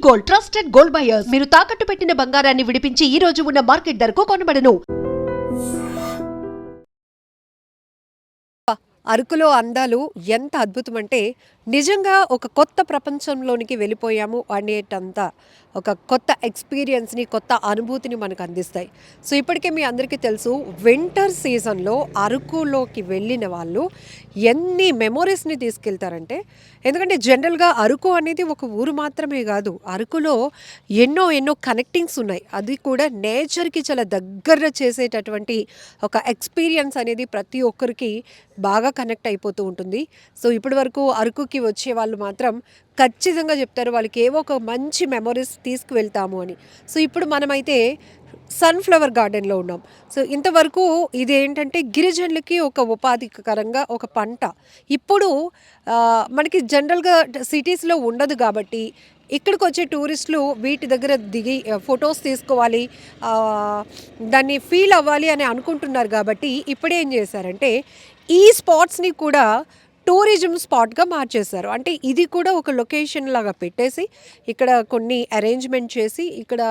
Gold, trusted gold buyers. మీరు తాకట్టు పెట్టిన బంగారాన్ని విడిపించి ఈ రోజు ఉన్న మార్కెట్ ధరకు కొనబడను. అరకులో అందాలు ఎంత అద్భుతం అంటే నిజంగా ఒక కొత్త ప్రపంచంలోనికి వెళ్ళిపోయాము అనేటంత ఒక కొత్త ఎక్స్పీరియన్స్ని, కొత్త అనుభూతిని మనకు అందిస్తాయి. సో ఇప్పటికే మీ అందరికీ తెలుసు, వింటర్ సీజన్లో అరకులోకి వెళ్ళిన వాళ్ళు ఎన్ని మెమొరీస్ని తీసుకెళ్తారంటే, ఎందుకంటే జనరల్గా అరకు అనేది ఒక ఊరు మాత్రమే కాదు, అరకులో ఎన్నో ఎన్నో కనెక్టింగ్స్ ఉన్నాయి. అది కూడా నేచర్కి చాలా దగ్గర చేసేటటువంటి ఒక ఎక్స్పీరియన్స్ అనేది ప్రతి ఒక్కరికి బాగా కనెక్ట్ అయిపోతూ ఉంటుంది. సో ఇప్పటి వరకు అరకుకి వచ్చే వాళ్ళు మాత్రం ఖచ్చితంగా చెప్తారు వాళ్ళకి ఏవో ఒక మంచి మెమొరీస్ తీసుకువెళ్తాము అని. సో ఇప్పుడు మనమైతే సన్ఫ్లవర్ గార్డెన్లో ఉన్నాం. సో ఇంతవరకు ఇది ఏంటంటే గిరిజనులకి ఒక ఉపాధికరంగా ఒక పంట. ఇప్పుడు మనకి జనరల్గా సిటీస్లో ఉండదు కాబట్టి ఇక్కడికి వచ్చే టూరిస్టులు వీటి దగ్గర దిగి ఫొటోస్ తీసుకోవాలి, దాన్ని ఫీల్ అవ్వాలి అని అనుకుంటున్నారు. కాబట్టి ఇప్పుడేం చేశారంటే ఈ స్పాట్స్ని కూడా టూరిజం స్పాట్గా మార్చేశారు. అంటే ఇది కూడా ఒక లొకేషన్ లాగా పెట్టేసి ఇక్కడ కొన్ని అరేంజ్మెంట్ చేసి ఇక్కడ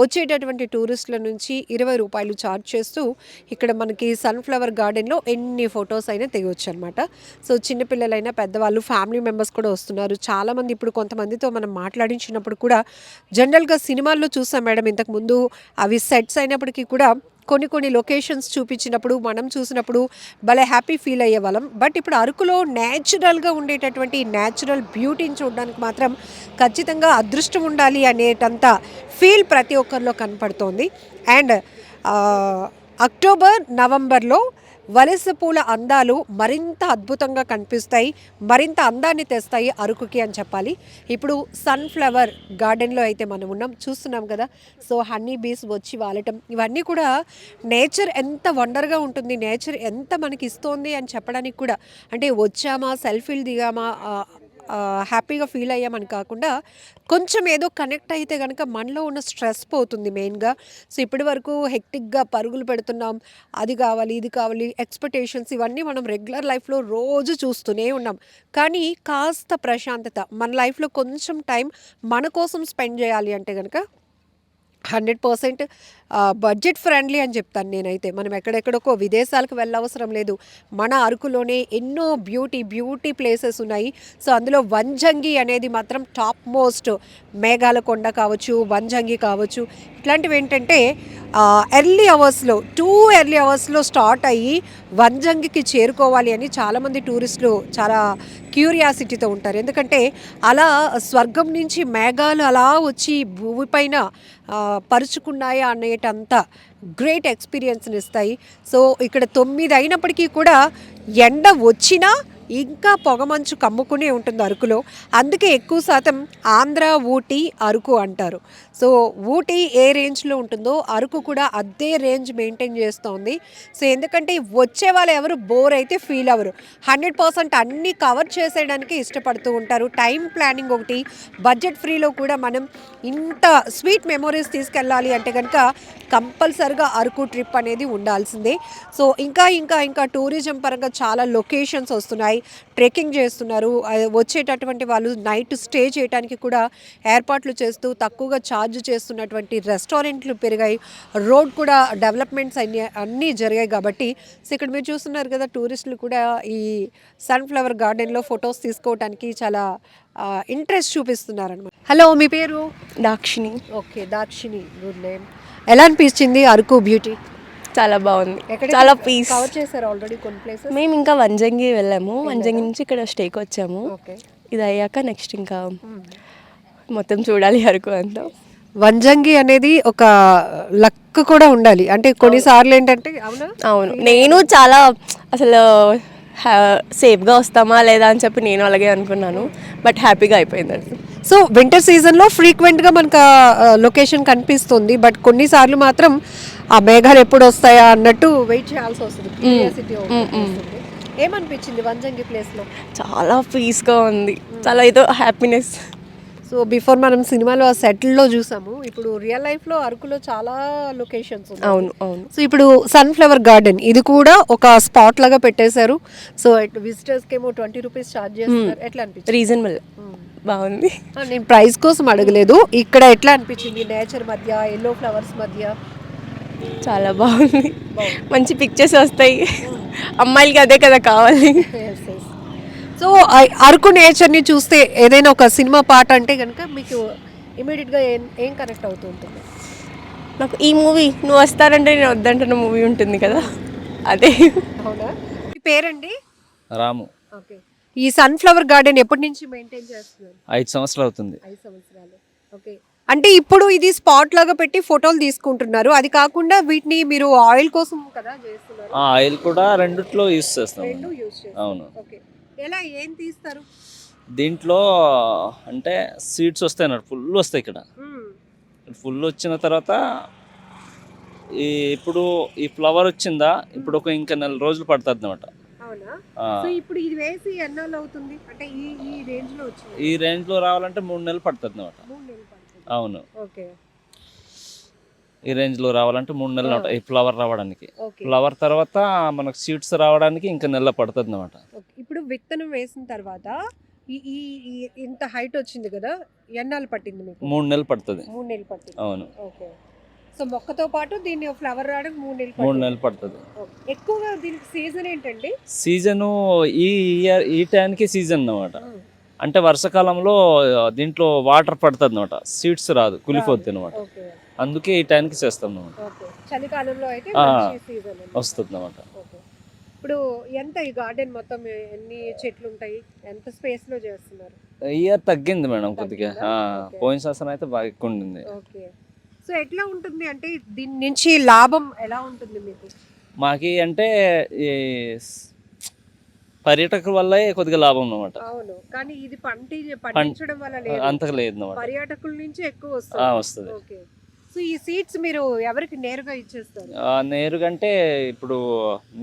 వచ్చేటటువంటి టూరిస్టుల నుంచి 20 రూపాయలు ఛార్జ్ చేస్తూ ఇక్కడ మనకి సన్ఫ్లవర్ గార్డెన్లో ఎన్ని ఫొటోస్ అయినా తెగవచ్చు అనమాట. సో చిన్నపిల్లలైనా పెద్దవాళ్ళు, ఫ్యామిలీ మెంబర్స్ కూడా వస్తున్నారు చాలామంది. ఇప్పుడు కొంతమందితో మనం మాట్లాడించినప్పుడు కూడా జనరల్గా సినిమాల్లో చూసాం మేడం, ఇంతకుముందు అవి సెట్స్ అయినప్పటికీ కూడా కొన్ని లొకేషన్స్ చూపించినప్పుడు మనం చూసినప్పుడు భలే హ్యాపీ ఫీల్ అయ్యే వాళ్ళం. బట్ ఇప్పుడు అరకులో న్యాచురల్గా ఉండేటటువంటి న్యాచురల్ బ్యూటీని చూడడానికి మాత్రం ఖచ్చితంగా అదృష్టం ఉండాలి అనేటంత ఫీల్ ప్రతి ఒక్కరిలో కనపడుతోంది. అండ్ అక్టోబర్, నవంబర్లో వలస పూల అందాలు మరింత అద్భుతంగా కనిపిస్తాయి, మరింత అందాన్ని తెస్తాయి అరకుకి అని చెప్పాలి. ఇప్పుడు సన్ఫ్లవర్ గార్డెన్లో అయితే మనం ఉన్నాం, చూస్తున్నాం కదా. సో హనీ బీస్ వచ్చి వాలటం, ఇవన్నీ కూడా నేచర్ ఎంత వండర్గా ఉంటుంది, నేచర్ ఎంత మనకి ఇస్తోంది అని చెప్పడానికి కూడా, అంటే వచ్చామా సెల్ఫీలు దిగామా హ్యాపీగా ఫీల్ అయ్యామని కాకుండా కొంచెం ఏదో కనెక్ట్ అయితే కనుక మనలో ఉన్న స్ట్రెస్ పోతుంది మెయిన్గా. సో ఇప్పటి వరకు హెక్టిక్గా పరుగులు పెడుతున్నాం, అది కావాలి ఇది కావాలి ఎక్స్పెక్టేషన్స్, ఇవన్నీ మనం రెగ్యులర్ లైఫ్లో రోజు చూస్తూనే ఉన్నాం. కానీ కాస్త ప్రశాంతత, మన లైఫ్లో కొంచెం టైం మన కోసం స్పెండ్ చేయాలి అంటే కనుక 100% బడ్జెట్ ఫ్రెండ్లీ అని చెప్తాను నేనైతే. మనం ఎక్కడెక్కడికో విదేశాలకు వెళ్ళవసరం లేదు, మన అరకులోనే ఎన్నో బ్యూటీ ప్లేసెస్ ఉన్నాయి. సో అందులో వంజంగి అనేది మాత్రం టాప్ మోస్ట్. మేఘాల కొండ కావచ్చు, వంజంగి కావచ్చు, ఇట్లాంటివి ఏంటంటే ఎర్లీ అవర్స్లో స్టార్ట్ అయ్యి వంజంగికి చేరుకోవాలి అని చాలామంది టూరిస్టులు చాలా క్యూరియాసిటీతో ఉంటారు. ఎందుకంటే అలా స్వర్గం నుంచి మేఘాలు అలా వచ్చి భూమిపైన పరుచుకున్నాయా అనేటంత గ్రేట్ ఎక్స్పీరియన్స్ని ఇస్తాయి. సో ఇక్కడ 9 అయినప్పటికీ కూడా ఎండ వచ్చినా ఇంకా పొగమంచు కమ్ముకునే ఉంటుంది అరకులో. అందుకే ఎక్కువ శాతం ఆంధ్ర, ఊటీ, అరకు అంటారు. సో ఊటీ ఏ రేంజ్లో ఉంటుందో అరకు కూడా అదే రేంజ్ మెయింటైన్ చేస్తోంది. సో ఎందుకంటే వచ్చే వాళ్ళు ఎవరు బోర్ అయితే ఫీల్ అవ్వరు, 100% అన్నీ కవర్ చేసేయడానికి ఇష్టపడుతూ ఉంటారు. టైం ప్లానింగ్ ఒకటి, బడ్జెట్ ఫ్రీలో కూడా మనం ఇంత స్వీట్ మెమొరీస్ తీసుకెళ్ళాలి అంటే కనుక కంపల్సరిగా అరకు ట్రిప్ అనేది ఉండాల్సిందే. సో ఇంకా టూరిజం పరంగా చాలా లొకేషన్స్ వస్తున్నాయి, ట్రెక్కింగ్ చేస్తున్నారు. వచ్చేటటువంటి వాళ్ళు నైట్ స్టే చేయడానికి కూడా ఏర్పాట్లు చేస్తూ తక్కువగా ఛార్జ్ చేస్తున్నటువంటి రెస్టారెంట్లు పెరిగాయి, రోడ్ కూడా డెవలప్మెంట్స్ అన్నీ జరిగాయి. కాబట్టి సో ఇక్కడ మీరు చూస్తున్నారు కదా, టూరిస్టులు కూడా ఈ సన్ఫ్లవర్ గార్డెన్లో ఫొటోస్ తీసుకోవడానికి చాలా ఇంట్రెస్ట్ చూపిస్తున్నారనమాట. హలో, మీ పేరు? Dakshini. Okay, Dakshini, good name. ఎలా అనిపించింది అరకు బ్యూటీ? చాలా బాగుంది, చాలా పీస్. కవర్ చేశారు ఆల్రెడీ కొన్ని ప్లేసెస్? మేము ఇంకా వంజంగి వెళ్ళాము, వంజంగి నుంచి ఇక్కడ స్టేకి వచ్చాము. ఇది అయ్యాక నెక్స్ట్ ఇంకా మొత్తం చూడాలి అరకు అంతా. వంజంగి అనేది ఒక లక్ కూడా ఉండాలి, అంటే కొన్నిసార్లు ఏంటంటే అవును, నేను చాలా అసలు సేఫ్గా వస్తామా లేదా అని చెప్పి నేను అలాగే అనుకున్నాను, బట్ హ్యాపీగా అయిపోయింది అది. సో వింటర్ సీజన్లో ఫ్రీక్వెంట్గా మనకు లొకేషన్ కనిపిస్తుంది, బట్ కొన్నిసార్లు మాత్రం ఆ మేఘాలు ఎప్పుడు వస్తాయా అన్నట్టు వెయిట్ చేయాల్సి వస్తుంది. ఏమనిపించింది వంజంగి ప్లేస్లో? చాలా పీస్గా ఉంది, చాలా ఏదో హ్యాపీనెస్. సో బిఫోర్ మనం సినిమాలో ఆ సెటిల్లో చూసాము, ఇప్పుడు రియల్ లైఫ్లో అరకులో చాలా లొకేషన్స్ ఉన్నాయి. అవును అవును. సో ఇప్పుడు సన్ఫ్లవర్ గార్డెన్ ఇది కూడా ఒక స్పాట్ లాగా పెట్టేశారు. సో విజిటర్స్కి ఏమో 20 రూపీస్ ఛార్జ్ చేస్తున్నారు. ఎట్లా అనిపించింది? రీజనబుల్, బాగుంది. నేను ప్రైస్ కోసం అడగలేదు, ఇక్కడ ఎట్లా అనిపించింది నేచర్ మధ్య, ఎల్లో ఫ్లవర్స్ మధ్య? చాలా బాగుంది, మంచి పిక్చర్స్ వస్తాయి. అమ్మాయిలకి అదే కదా కావాలి. సో అరకు నేచర్ని చూస్తే ఏదైనా ఒక సినిమా పాట అంటే కనుక మీకు ఇమీడియట్గా ఏం కనెక్ట్ అవుతూ ఉంటుంది? నాకు ఈ మూవీ నువ్వు వస్తారంటే నేను వద్దంటున్న మూవీ ఉంటుంది కదా, అదే. అవునా? మీ పేరండి? రాము. ఓకే. ఈ సన్ఫ్లవర్ గార్డెన్ ఎప్పటి నుంచి మెయింటైన్ చేస్తున్నారు? 5 సంవత్సరాలు అవుతుంది. 5 సంవత్సరాలు. ఓకే. అంటే ఇప్పుడు ఇది స్పాట్ లాగా పెట్టి ఫోటోలు తీసుకుంటున్నారు, అది కాకుండా వీటిని మీరు ఆయిల్ కోసం కదా చేస్తున్నారు? ఆయిల్ కూడా రెండిట్లో యూస్ చేస్తాం. రెండు యూస్ చేస్తారు. అవును. ఓకే. ఎలా ఏం తీస్తారు? దీంట్లో అంటే సీడ్స్ వస్తాయి అన్నట్టు, ఫుల్ వస్తాయి ఇక్కడ. ఫుల్ వచ్చిన తర్వాత ఇప్పుడు ఈ ఫ్లవర్ వచ్చిందా, ఇప్పుడు ఒక ఇంకా 4 రోజులు పడుతుంది అనమాట. అవునా? సో ఇప్పుడు ఇది వేసి ఎన్నాళ్ళు అవుతుంది? అంటే ఈ రేంజ్ లో వచ్చింది. ఈ రేంజ్ లో రావాలంటే 3 నెలలు పడుతుంది అనమాట. 3 నెలలు పడుతుంది. అవును. ఓకే. ఈ రేంజ్ లో రావాలంటే 3 నెలలు అనమాట ఈ ఫ్లవర్ రావడానికి. ఓకే. ఫ్లవర్ తర్వాత మనకు సీడ్స్ రావడానికి ఇంకా నెల పడుతుంది అనమాట. ఓకే. ఇప్పుడు విత్తనం వేసిన తర్వాత ఈ ఈ ఈ- ఇంత హైట్ వచ్చింది కదా, ఎన్నాళ్ళు పట్టింది మీకు? 3 నెలలు పడుతుంది. 3 నెలలు పట్టింది. అవును. ఓకే. సో మొక్కతో పాటు దీన్ని ఫ్లవర్ రావడానికి 3 నెలలు 3 పట్టింది. నెలలు పడుతుంది. ఓకే. ఎక్కువగా దీనికి సీజన్ ఏంటండి? సీజను ఈ ఇయర్ ఈ టైంకి సీజన్ అన్నమాట. అంటే వర్షాకాలంలో దీంట్లో వాటర్ పడుతుంది అనమాట, సీడ్స్ రాదు, కులిపోద్ది అనమాట. ఓకే. అందుకే ఈ టైంకి చేస్తాం అనమాట. ఓకే. చలికాలంలో అయితే ఆ, మంచి సీజన్ వస్తుంది అనమాట. ఓకే. ఇప్పుడు ఎంత ఈ గార్డెన్ మొత్తం ఎన్ని చెట్లు ఉంటాయి, ఎంత స్పేస్ లో చేస్తున్నారు? ఇయర్ తగ్గింది మేడం కొద్దిగా. తగ్గిందా? ఓకే. పోయిన సంవత్సరం అయితే బాగా ఎక్కువ ఉండింది. ఓకే. సో ఎట్లా ఉంటుంది అంటే దీని నుంచి లాభం ఎలా ఉంటుంది మీకు? మాకి అంటే ఈ పర్యాటకుల వల్లే కొద్దిగా లాభం అన్నమాట. అవును, కానీ ఇది పండించడం వల్ల లేదు, అంతగా లేదు అన్నమాట. పర్యాటకుల నుంచి ఎక్కువ వస్తుంది. వస్తుంది. ఓకే. సో ఈ సీడ్స్ మీరు ఎవరికి నేరుగా ఇచ్చేస్తారు? నేరుగా అంటే ఇప్పుడు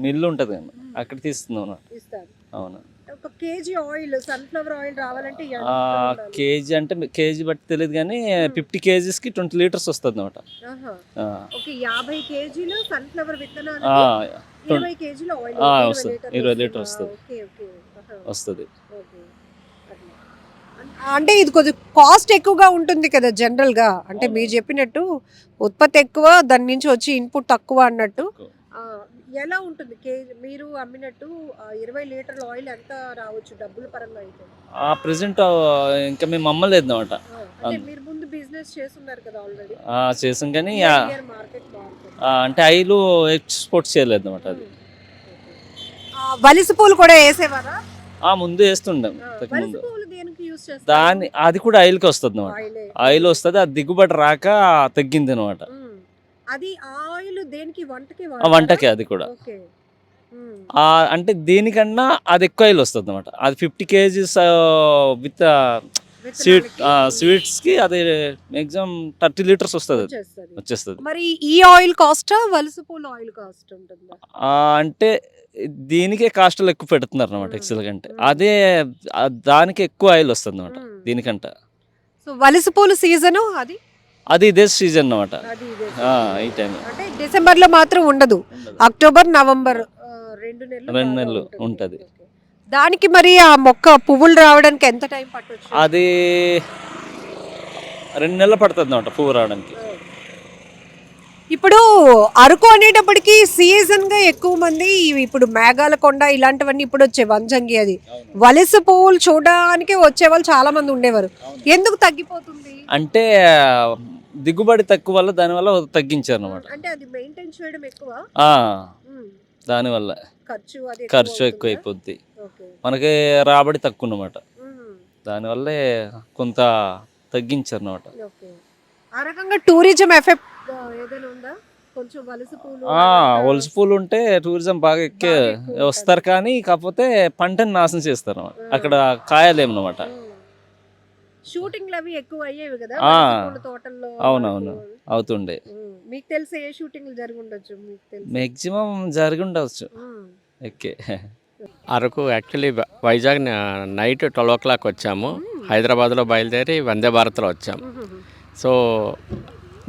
మిల్లు ఉంటుంది కదా, అక్కడ తీస్తున్నాం అన్నమాట. ఇస్తారు. అవును. ఒక కేజీ ఆయిల్, సన్ఫ్లవర్ ఆయిల్ రావాలంటే ఎంత ఆ, ఉండాలి? కేజీ అంటే కేజీ బట్టి తెలియదు కానీ 50 కేజీస్కి 20 లీటర్స్ వస్తుంది అనమాట. ఆహా. ఓకే. 50 కేజీలు సన్ఫ్లవర్ విత్తనాలు, 20 కేజీలు ఆయిల్, వస్తుంది. 20 లీటర్ వస్తుంది. ఓకే. ఓకే. ఆహా. వస్తుంది. ఓకే. అట్లా. అంటే ఇది కొద్దిగా కాస్ట్ ఎక్కువగా ఉంటుంది కదా జనరల్ గా, అంటే మీరు చెప్పినట్టు ఉత్పత్తి ఎక్కువ, దాని నుంచి వచ్చి ఇన్పుట్ తక్కువ అన్నట్టు. ఆ, ఎలా ఉంటుంది కేజీ మీరు అమ్మినట్టు 20 లీటర్ల ఆయిల్ ఎంత రావచ్చు డబ్బుల పరంగా అయితే? ప్రెసెంట్ ఇంకా మేము అమ్మలేదు అనమాట. అంటే మీరు ముందు బిజినెస్ చేస్తున్నారు కదా ఆల్రెడీ, చేసాం కానీ మార్కెట్ బాగుంటుంది. అంటే ఆయిల్ ఎక్స్పోర్ట్ చేయలేదు అనమాట. అది వలిసి పూలు కూడా వేసేవారా? ముందు వేస్తుండం ముందు. వలిసి పూలు దేనికి యూస్ చేస్తారు? దాని అది కూడా ఆయిల్కి వస్తుంది అనమాట. ఆయిలే. ఆయిల్ వస్తుంది, అది దిగుబడి రాక తగ్గింది అనమాట. అది ఆయిల్ దేనికి? వంటకి వంటకి అది కూడా. ఓకే. అంటే దీనికన్నా అది ఎక్కువ ఆయిల్ వస్తుంది అనమాట. అది 50 కేజీస్ విత్ స్వీట్స్కి అది మ్యాక్సిమం 30 లీటర్స్ వస్తుంది, అది వచ్చేస్తుంది. మరి ఈ ఆయిల్ కాస్ట్ వలస పూల ఆయిల్ కాస్ట్ ఉంటుందా? అంటే దీనికే కాస్ట్లు ఎక్కువ పెడుతున్నారు అనమాట ఎక్సెల్ కంటే. అదే దానికి ఎక్కువ ఆయిల్ వస్తుంది అనమాట దీనికంటే. సో వలస పూల సీజన్ అది ఇదే సీజన్ అనమాట. అది ఇదే. ఈ టైం అంటే డిసెంబర్ లో మాత్రం ఉండదు, అక్టోబర్ నవంబర్ 2 నెలలు ఉంటుంది. దానికి మరి ఆ మొక్క పువ్వులు రావడానికి ఎంత టైం పట్టొచ్చు? అది 2 నెలలు పడుతుంది అనమాట పువ్వు రావడానికి. ఇప్పుడు అరకు అనేటప్పటికి సీజన్ గా ఎక్కువ మంది ఇప్పుడు మేఘాల కొండ ఇలాంటివన్నీ ఇప్పుడు వచ్చే వంజంగి, అది వలస పువ్వులు చూడడానికి వచ్చే వాళ్ళు చాలా మంది ఉండేవారు, ఎందుకు తగ్గిపోతుంది? అంటే దిగుబడి తక్కువ వల్ల దానివల్ల తగ్గించారు అనమాట. అంటే అది మెయింటైన్ చేయడం ఎక్కువ, దానివల్ల ఖర్చు ఖర్చు ఎక్కువ అయిపోద్ది, మనకి రాబడి తక్కువ అన్నమాట. దానివల్లే కొంత తగ్గించారు అనమాట. ఆ రకంగా టూరిజం ఎఫెక్ట్ ఏదైనా ఉందా? కొంచెం వలస పూలు ఉంటే టూరిజం బాగా వస్తారు, కానీ కాకపోతే పంటని నాశనం చేస్తారు అన్నమాట. అక్కడ కాయలేమన్నమాట. షూటింగ్లు అవి ఎక్కువ అయ్యేవి కదా తోటల్లో. అవునవును, అవుతుండే. మీకు తెలిసి ఏ షూటింగ్లు జరిగి ఉండొచ్చు? మీకు తెలిసి మాక్సిమం జరిగి ఉండవచ్చు. Okay. Araku actually Vizag night 12 o'clock వచ్చాము. హైదరాబాద్లో బయలుదేరి వందే భారత్లో వచ్చాము. సో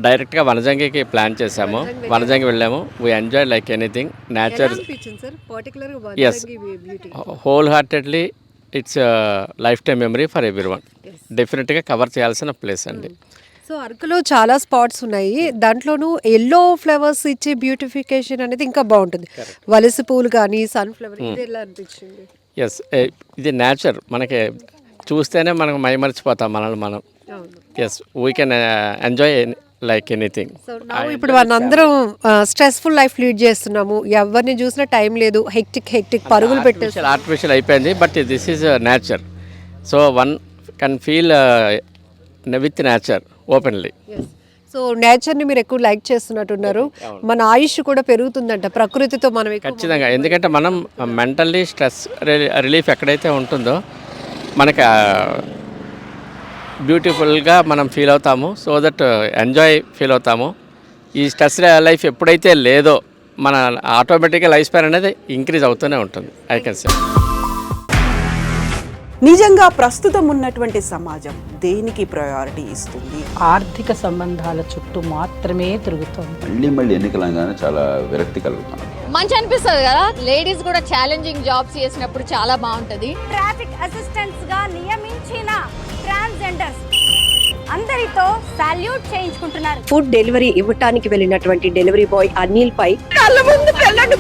డైరెక్ట్గా వనజంగికి ప్లాన్ చేసాము. వనజంగి వెళ్ళాము. We enjoy like anything nature as wholeheartedly. It's lifetime memory for everyone. డెఫినెట్గా కవర్ చేయాల్సిన ప్లేస్ అండి. సో అరకులో చాలా స్పాట్స్ ఉన్నాయి. దాంట్లోనూ ఎల్లో ఫ్లవర్స్ ఇచ్చే బ్యూటిఫికేషన్ అనేది ఇంకా బాగుంటుంది. వలస పూలు కానీ సన్ఫ్లవర్ ఇది ఎలా అనిపించింది? ఎస్ ఇది నేచర్. మనకి చూస్తేనే మనకు మైమర్చిపోతాం మనల్ని మనం. As we can enjoy like anything. So ఇప్పుడు మనందరం స్ట్రెస్ఫుల్ లైఫ్ లీడ్ చేస్తున్నాము. ఎవరిని చూసినా టైం లేదు. హెక్టిక్ పరుగులు పెట్టేసి ఆర్టిఫిషియల్ అయిపోయింది. But this is nature. So one can feel with nature openly. So నేచర్ని మీరు ఎక్కువ లైక్ చేస్తున్నట్టున్నారు. మన ఆయుష్ కూడా పెరుగుతుందంట ప్రకృతితో మనం ఖచ్చితంగా. ఎందుకంటే మనం మెంటల్లీ స్ట్రెస్ రిలీఫ్ ఎక్కడైతే ఉంటుందో మనకి బ్యూటిఫుల్గా మనం ఫీల్ అవుతాము. సో దట్ ఎంజాయ్ ఫీల్ అవుతాము. ఈ స్ట్రెస్ లైఫ్ ఎప్పుడైతే లేదో మన ఆటోమేటిక్గా లైఫ్ స్పాన్ అనేది ఇంక్రీజ్ అవుతూనే ఉంటుంది. I can say. నిజంగా ప్రస్తుతం ఉన్నటువంటి సమాజం దేనికి ప్రయారిటీ ఇస్తుంది? ఆర్థిక సంబంధాల చుట్టూ మాత్రమే తిరుగుతోంది. మళ్ళీ ఎన్నికలంగానే చాలా విరక్తి కలుగుతున్నాం. మంచి అనిపిస్తుంది కదా, లేడీస్ కూడా ఛాలెంజింగ్ జాబ్స్ చేసినప్పుడు చాలా బాగుంటది. ట్రాఫిక్ అసిస్టెంట్స్ గా నియమించిన ట్రాన్స్జెండర్స్ అందరితో సాల్యూట్ చేయించుకుంటున్నారు. ఫుడ్ డెలివరీ ఇవ్వటానికి వెళ్ళినటువంటి డెలివరీ బాయ్ అనిల్ పై కళ్ళ ముందు పెళ్ళండి